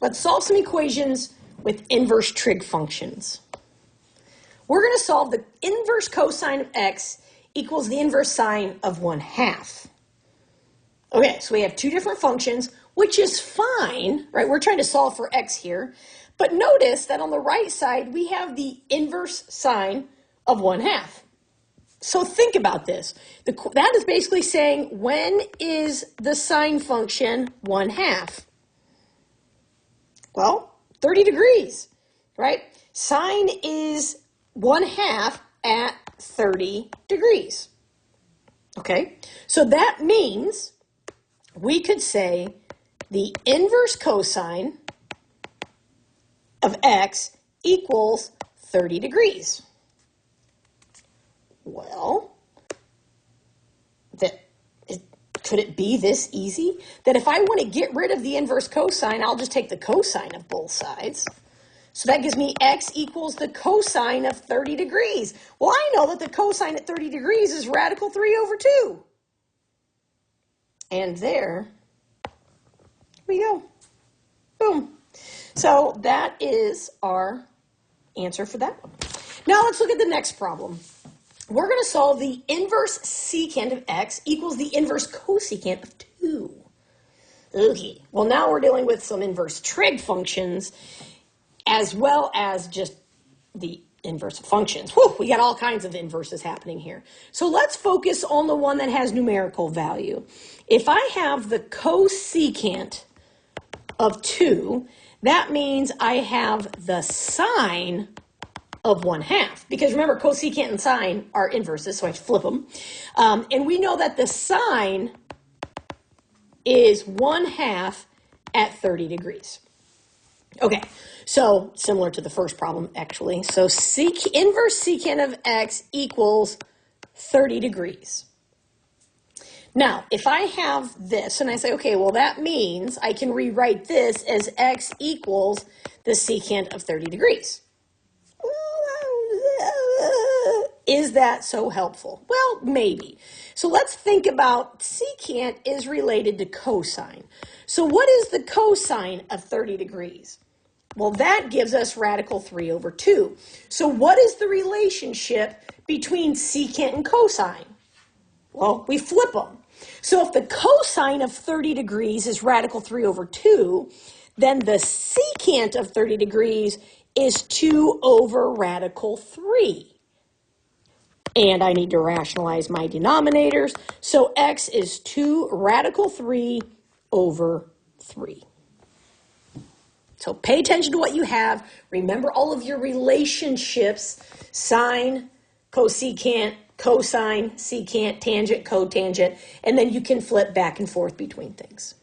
Let's solve some equations with inverse trig functions. We're going to solve the inverse cosine of x equals the inverse sine of 1/2. Okay, so we have two different functions, which is fine, right? We're trying to solve for x here. But notice that on the right side, we have the inverse sine of 1/2. So think about this. That is basically saying, when is the sine function 1/2? Well, 30 degrees, right? Sine is 1/2 at 30 degrees. Okay, so that means we could say the inverse cosine of x equals 30 degrees. Well, could it be this easy? That if I want to get rid of the inverse cosine, I'll just take the cosine of both sides. So that gives me x equals the cosine of 30 degrees. Well, I know that the cosine at 30 degrees is radical 3/2. And there we go. Boom. So that is our answer for that one. Now let's look at the next problem. We're going to solve the inverse secant of x equals the inverse cosecant of 2. Okay, well now we're dealing with some inverse trig functions as well as just the inverse of functions. Whew, we got all kinds of inverses happening here. So let's focus on the one that has numerical value. If I have the cosecant of 2, that means I have the sine of 1/2. Because remember, cosecant and sine are inverses, so I flip them. And we know that the sine is 1/2 at 30 degrees. Okay, so similar to the first problem, actually. So inverse secant of x equals 30 degrees. Now, if I have this and I say, okay, well, that means I can rewrite this as x equals the secant of 30 degrees. Is that so helpful? Well, maybe. So let's think about secant is related to cosine. So what is the cosine of 30 degrees? Well, that gives us radical 3/2. So what is the relationship between secant and cosine? Well, we flip them. So if the cosine of 30 degrees is radical 3/2, then the secant of 30 degrees is 2 over radical 3. And I need to rationalize my denominators. So x is 2 radical 3/3. So pay attention to what you have. Remember all of your relationships: sine, cosecant, cosine, secant, tangent, cotangent, and then you can flip back and forth between things.